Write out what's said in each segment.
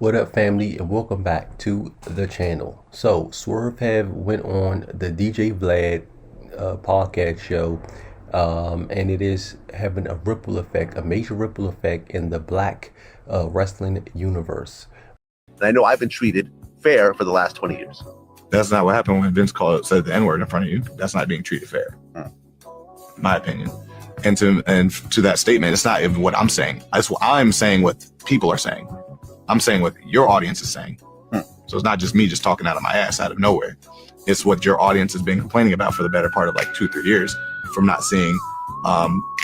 What up, family, and welcome back to the channel. So, Swerve have went on the DJ Vlad podcast show, and it is having a ripple effect, a major ripple effect in the black wrestling universe. And I know I've been treated fair for the last 20 years. That's not what happened when Vince said the N-word in front of you. That's not being treated fair, in my opinion. And to that statement, it's not even what I'm saying. I'm saying what people are saying. I'm saying what your audience is saying. So it's not just me just talking out of my ass out of nowhere. It's what your audience has been complaining about for the better part of like 2-3 years from not seeing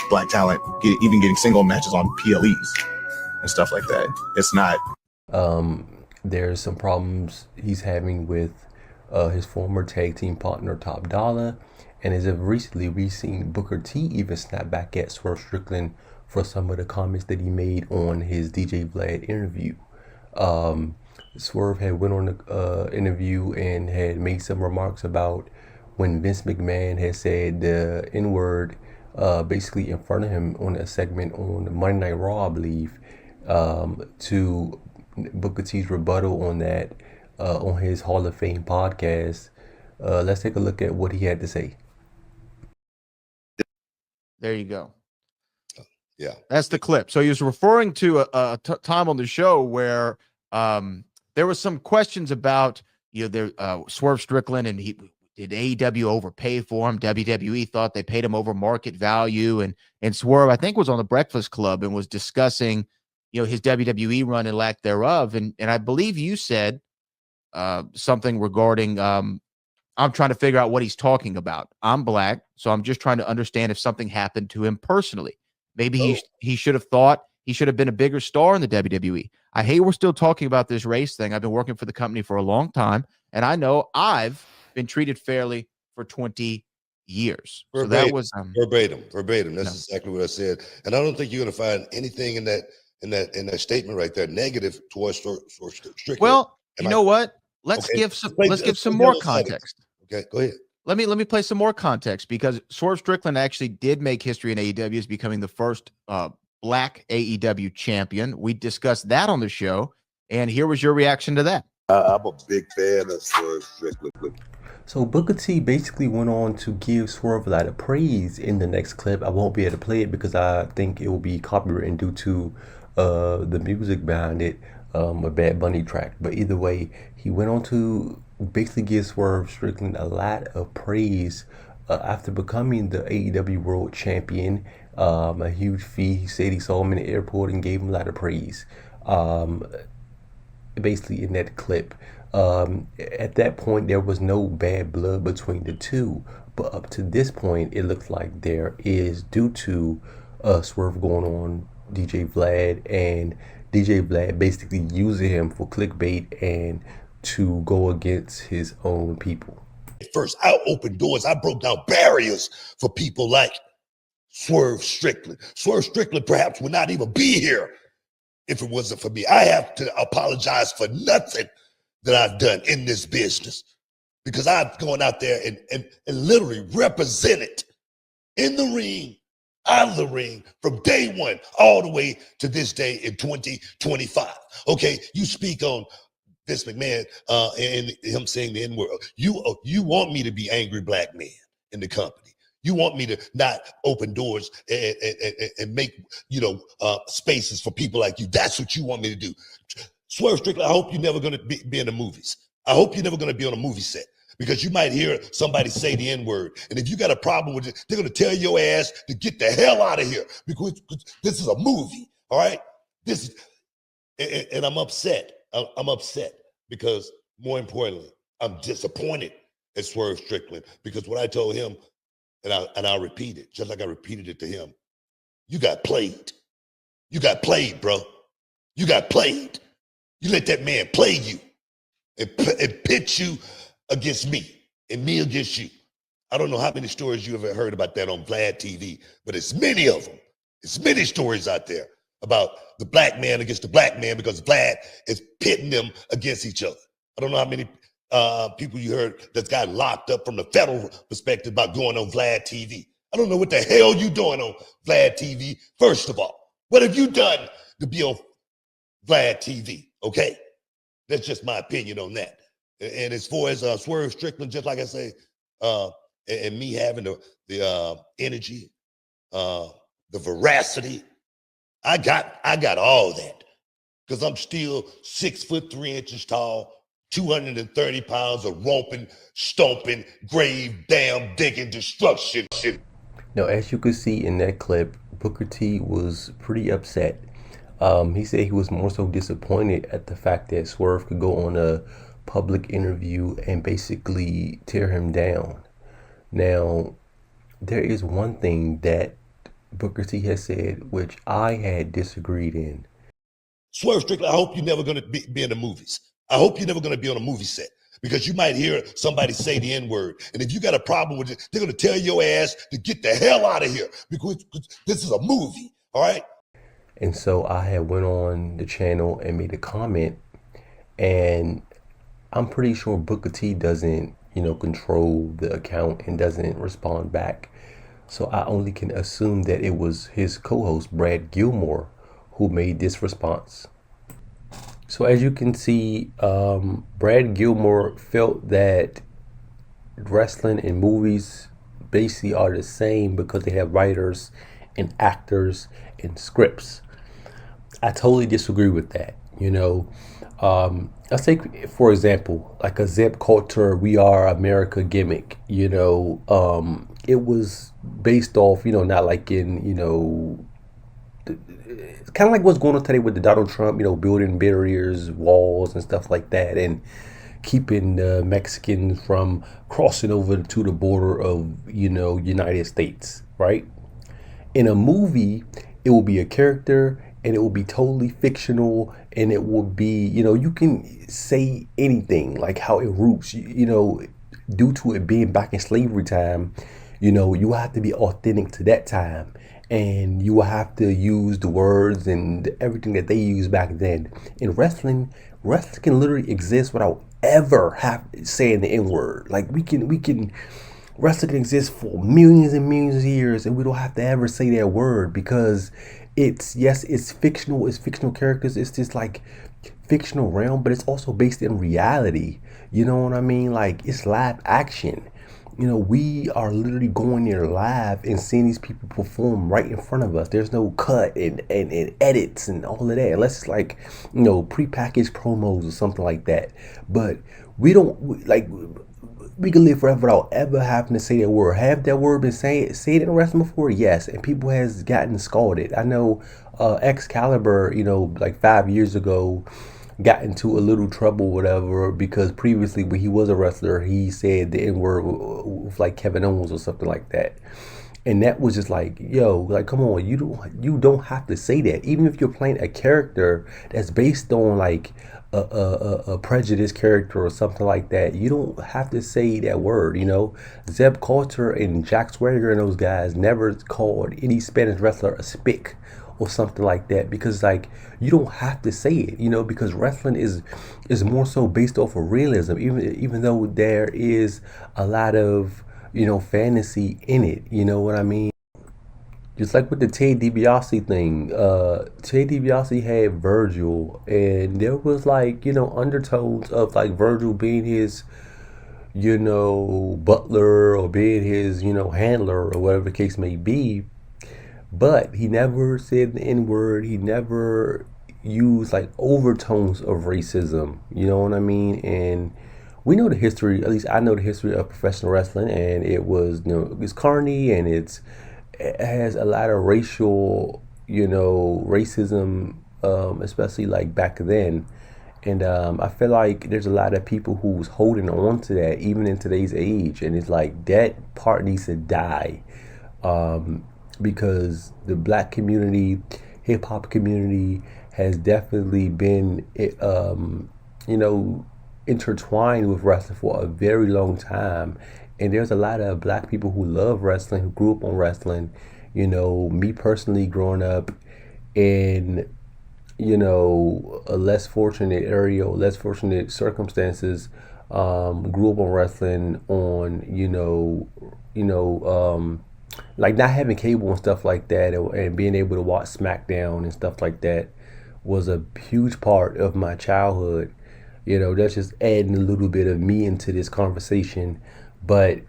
black talent even getting single matches on PLEs and stuff like that. It's not. There's some problems he's having with his former tag team partner Top Dollar, and as of recently, we've seen Booker T even snap back at Swerve Strickland for some of the comments that he made on his DJ Vlad interview. Swerve had went on the interview and had made some remarks about when Vince McMahon had said the N-word basically in front of him on a segment on Monday Night Raw, I believe, to Booker T's rebuttal on that on his Hall of Fame podcast. Let's take a look at what he had to say. There you go. Yeah, that's the clip. So he was referring to a time on the show where there was some questions about Swerve Strickland, and did AEW overpay for him? WWE thought they paid him over market value, and Swerve, I think, was on the Breakfast Club and was discussing his WWE run and lack thereof, and I believe you said something regarding I'm trying to figure out what he's talking about. I'm black, so I'm just trying to understand if something happened to him personally. Maybe he should have thought he should have been a bigger star in the WWE. I hate we're still talking about this race thing. I've been working for the company for a long time, and I know I've been treated fairly for 20 years. Verbatim, so that was verbatim. That's exactly what I said. And I don't think you're going to find anything in that statement right there negative towards Strickland. Well, you know what? Let's give some more context. Okay, go ahead. Let me play some more context, because Swerve Strickland actually did make history in AEW as becoming the first black AEW champion. We discussed that on the show, and here was your reaction to that. I'm a big fan of Swerve Strickland. So Booker T basically went on to give Swerve a lot of praise in the next clip. I won't be able to play it because I think it will be copywritten due to the music behind it, a Bad Bunny track. But either way, he went on to basically give Swerve Strickland a lot of praise after becoming the AEW World Champion. A huge fee. He said he saw him in the airport and gave him a lot of praise. Basically in that clip. At that point, there was no bad blood between the two. But up to this point, it looks like there is, due to Swerve going on DJ Vlad, and DJ Vlad basically using him for clickbait and to go against his own people. First, I opened doors. I broke down barriers for people like Swerve Strickland. Swerve Strickland perhaps would not even be here if it wasn't for me. I have to apologize for nothing that I've done in this business, because I've gone out there and literally represented in the ring, out of the ring, from day one all the way to this day in 2025. Okay, you speak on Vince McMahon and him saying the N-word. You want me to be angry black man in the company. You want me to not open doors and make spaces for people like you. That's what you want me to do. Swerve Strickland, I hope you're never going to be in the movies. I hope you're never going to be on a movie set, because you might hear somebody say the N-word. And if you got a problem with it, they're going to tell your ass to get the hell out of here, because this is a movie, all right? And I'm upset. I'm upset because, more importantly, I'm disappointed at Swerve Strickland, because what I told him, and I'll repeat it, just like I repeated it to him, you got played. You got played, bro. You got played. You let that man play you and pit you against me and me against you. I don't know how many stories you ever heard about that on Vlad TV, but it's many of them. It's many stories out there about the black man against the black man, because Vlad is pitting them against each other. I don't know how many people you heard that's got locked up from the federal perspective about going on Vlad TV. I don't know what the hell you doing on Vlad TV, first of all. What have you done to be on Vlad TV? Okay, That's just my opinion on that. And as far as Swerve Strickland, just like I say, and me having the energy, the veracity, I got all that because I'm still 6'3" tall, 230 pounds of romping, stomping, grave, damn, digging destruction. Now, as you could see in that clip, Booker T was pretty upset. He said he was more so disappointed at the fact that Swerve could go on a public interview and basically tear him down. Now, there is one thing that Booker T has said which I had disagreed in. Swerve Strickland, I hope you're never going to be in the movies. I hope you're never going to be on a movie set because you might hear somebody say the N-word. And if you got a problem with it, they're going to tell your ass to get the hell out of here because this is a movie, all right? And so I had went on the channel and made a comment, and I'm pretty sure Booker T doesn't, control the account and doesn't respond back. So I only can assume that it was his co-host, Brad Gilmore, who made this response. So as you can see, Brad Gilmore felt that wrestling and movies basically are the same because they have writers and actors and scripts. I totally disagree with that. Let's take, for example, like a Zeb Coulter We Are America gimmick. It was based off, not like in, it's kind of like what's going on today with the Donald Trump, building barriers, walls and stuff like that, and keeping the Mexicans from crossing over to the border of, United States, right? In a movie, it will be a character and it will be totally fictional, and it will be, you can say anything, like how it roots, due to it being back in slavery time, you have to be authentic to that time, and you will have to use the words and everything that they used back then. In wrestling can literally exist without ever saying the N-word. Like we can wrestling can exist for millions and millions of years, and we don't have to ever say that word because it's fictional. It's fictional characters. It's just like fictional realm, but it's also based in reality. You know what I mean? Like it's live action. We are literally going there live and seeing these people perform right in front of us. There's no cut and edits and all of that. Unless it's like, prepackaged promos or something like that. But we can live forever without ever having to say that word. Have that word been said in wrestling before? Yes. And people has gotten scalded. I know Excalibur, like 5 years ago, got into a little trouble, whatever, because previously when he was a wrestler, he said the N-word with like Kevin Owens or something like that. And that was just like, come on, you don't have to say that. Even if you're playing a character that's based on like a prejudiced character or something like that, you don't have to say that word. Zeb Coulter and Jack Swagger and those guys never called any Spanish wrestler a spick or something like that, because like you don't have to say it, because wrestling is more so based off of realism, even though there is a lot of fantasy in it. You know what I mean? Just like with the Ted DiBiase thing, Ted DiBiase had Virgil, and there was like, undertones of like Virgil being his, butler or being his, handler or whatever the case may be. But he never said the N-word. He never used like overtones of racism. You know what I mean? And we know the history, at least I know the history of professional wrestling, and it was, it's carny and it has a lot of racial, racism, especially like back then. And I feel like there's a lot of people who's holding on to that even in today's age, and it's like that part needs to die, because the black community, hip hop community has definitely been, intertwined with wrestling for a very long time. And there's a lot of black people who love wrestling, who grew up on wrestling. Me personally, growing up in, a less fortunate area or less fortunate circumstances, grew up on wrestling on, like not having cable and stuff like that, and being able to watch SmackDown and stuff like that was a huge part of my childhood. That's just adding a little bit of me into this conversation. But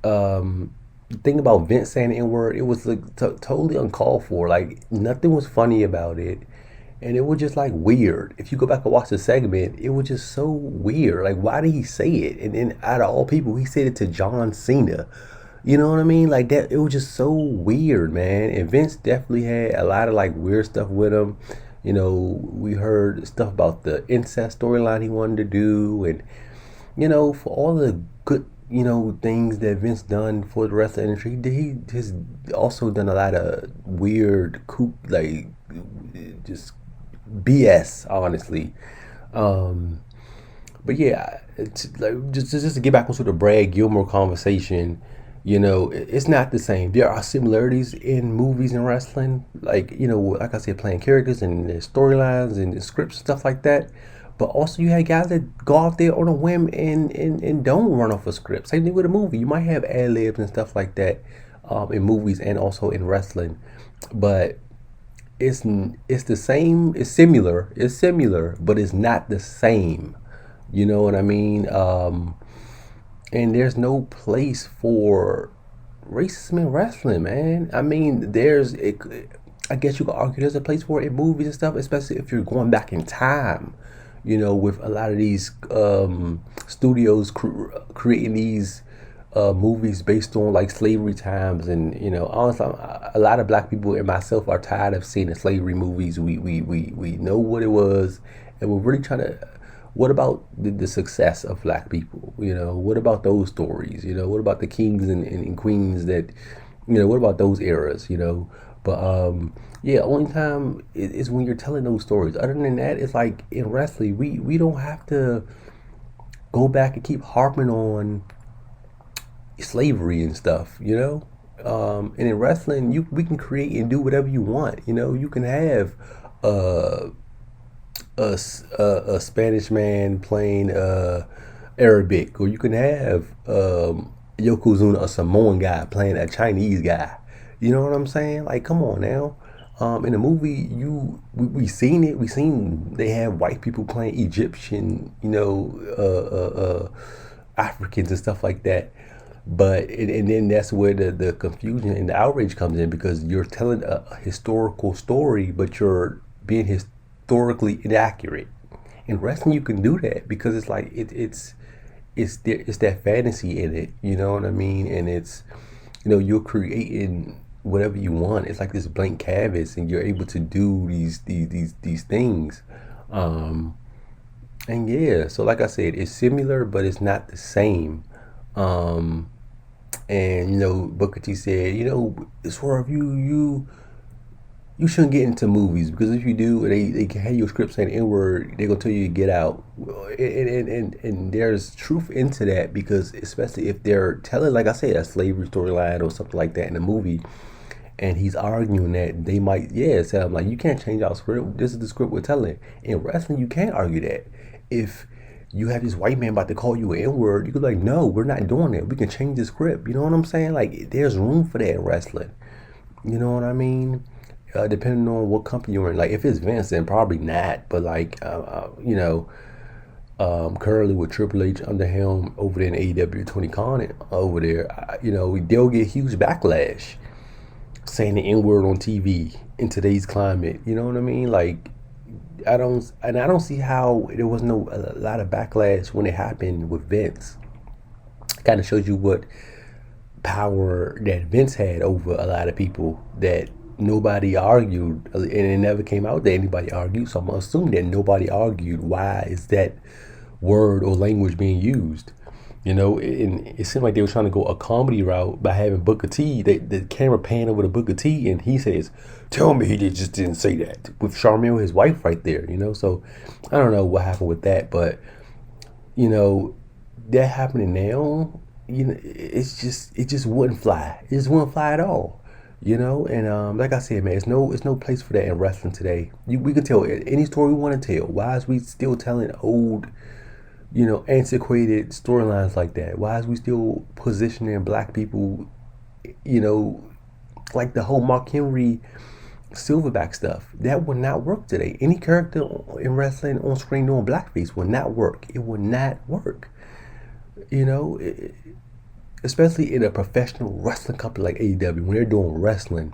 the thing about Vince saying the N word, it was like totally uncalled for. Like nothing was funny about it, and it was just like weird. If you go back and watch the segment, it was just so weird. Like why did he say it? And then out of all people, he said it to John Cena. You know what I mean? Like that, it was just so weird, man. And Vince definitely had a lot of like weird stuff with him. We heard stuff about the incest storyline he wanted to do, and for all the good, things that Vince done for the rest of the industry, he has also done a lot of weird, like just BS, honestly. Um, but yeah, it's like just to get back onto the Brad Gilmore conversation, it's not the same. There are similarities in movies and wrestling, like I said, playing characters and the storylines and the scripts and stuff like that. But also, you had guys that go out there on a whim and don't run off a script. Same thing with a movie. You might have ad libs and stuff like that in movies and also in wrestling. But it's the same. It's similar. It's similar, but it's not the same. You know what I mean? And there's no place for racism in wrestling, man. I mean, I guess you could argue there's a place for it in movies and stuff, especially if you're going back in time. With a lot of these studios creating these movies based on like slavery times, and honestly, a lot of black people and myself are tired of seeing the slavery movies. We know what it was, and we're really trying to. What about the success of black people? What about those stories? What about the kings and queens that, what about those eras? But yeah, only time is when you're telling those stories. Other than that, it's like in wrestling, we don't have to go back and keep harping on slavery and stuff. And in wrestling, we can create and do whatever you want. You can have uh, a Spanish man playing Arabic, or you can have Yokozuna, a Samoan guy playing a Chinese guy. You know what I'm saying? Like, come on now. In the movie, we seen it. We seen they have white people playing Egyptian, Africans and stuff like that. But and then that's where the confusion and the outrage comes in, because you're telling a historical story, but you're being historically inaccurate. In wrestling, you can do that because it's like it's that fantasy in it. You know what I mean? And it's you're creating whatever you want. It's like this blank canvas, and you're able to do these things. And yeah, so like I said, it's similar, but it's not the same. Um, and Booker T said, Swerve, you shouldn't get into movies, because if you do, they can have your script saying N word, they're gonna tell you to get out. And there's truth into that, because especially if they're telling, like I said, a slavery storyline or something like that in a movie, and he's arguing that they might, say, I'm like, you can't change our script. This is the script we're telling. In wrestling, you can't argue that. If you have this white man about to call you an N-word, you could be like, no, we're not doing it. We can change the script. You know what I'm saying? Like, there's room for that in wrestling. You know what I mean? Depending on what company you're in. Like, if it's Vince, then probably not. But like, currently with Triple H under him over there in AEW, Tony Khan over there, they'll get huge backlash saying the N-word on TV in today's climate. You know what I mean? Like, I don't see how there was a lot of backlash when it happened with Vince. It kind of shows you what power that Vince had over a lot of people, that nobody argued, and it never came out that anybody argued. So I'm assuming that nobody argued. Why is that word or language being used? And it seemed like they were trying to go a comedy route by having Booker T. The camera pan over to Booker T, and he says, "Tell me he just didn't say that," with Charmel, his wife, right there. So I don't know what happened with that, but that happening now, it just wouldn't fly. It just wouldn't fly at all. And like I said, man, it's no place for that in wrestling today. We can tell any story we want to tell. Why is we still telling old, antiquated storylines like that? Why is we still positioning black people, like the whole Mark Henry silverback stuff. That would not work today. Any character in wrestling on screen doing blackface would not work. It would not work. You know, especially in a professional wrestling company like AEW, when they're doing wrestling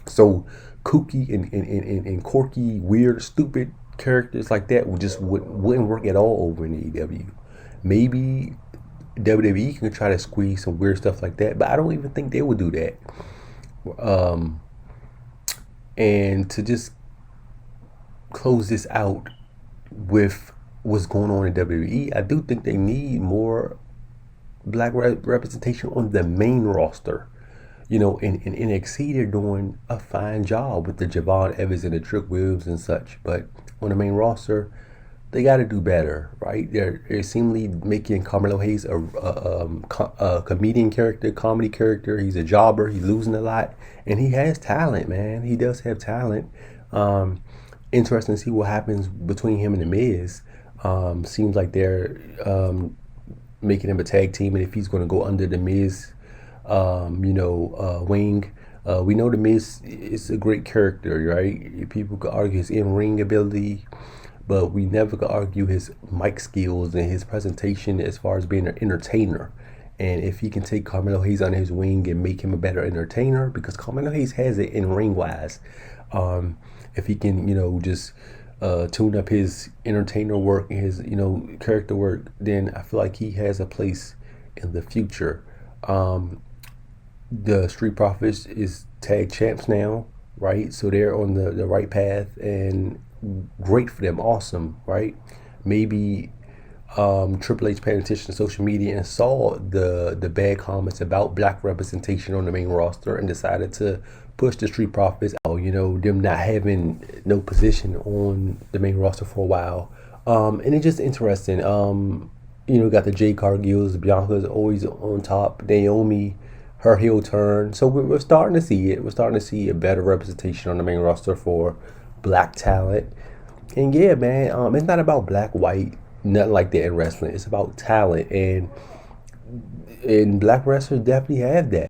so kooky and quirky, weird, stupid characters like that wouldn't work at all over in AEW. Maybe WWE can try to squeeze some weird stuff like that, but I don't even think they would do that. And to just close this out with what's going on in WWE, I do think they need more black representation on the main roster. You know, in NXT, they're doing a fine job with the Javon Evans and the Trick Williams and such. But on the main roster, they got to do better, right? They're seemingly making Carmelo Hayes a comedian character, comedy character. He's a jobber. He's losing a lot. And he has talent, man. He does have talent. Interesting to see what happens between him and The Miz. Seems like they're making him a tag team. And if he's going to go under The Miz, wing. We know The Miz is a great character, right? People could argue his in-ring ability, but we never could argue his mic skills and his presentation as far as being an entertainer. And if he can take Carmelo Hayes under his wing and make him a better entertainer, because Carmelo Hayes has it in ring wise, if he can, just tune up his entertainer work and his, character work, then I feel like he has a place in the future. The Street Profits is tag champs now, right? So they're on the right path, and great for them, awesome, right? Maybe Triple H paid attention to social media and saw the bad comments about black representation on the main roster and decided to push the Street Profits out, them not having no position on the main roster for a while. And it's just interesting. Got the Jade Cargills, Bianca's always on top, Naomi, her heel turn. So we're starting to see it. We're starting to see a better representation on the main roster for black talent. And yeah, man, it's not about black, white, nothing like that in wrestling. It's about talent. And black wrestlers definitely have that.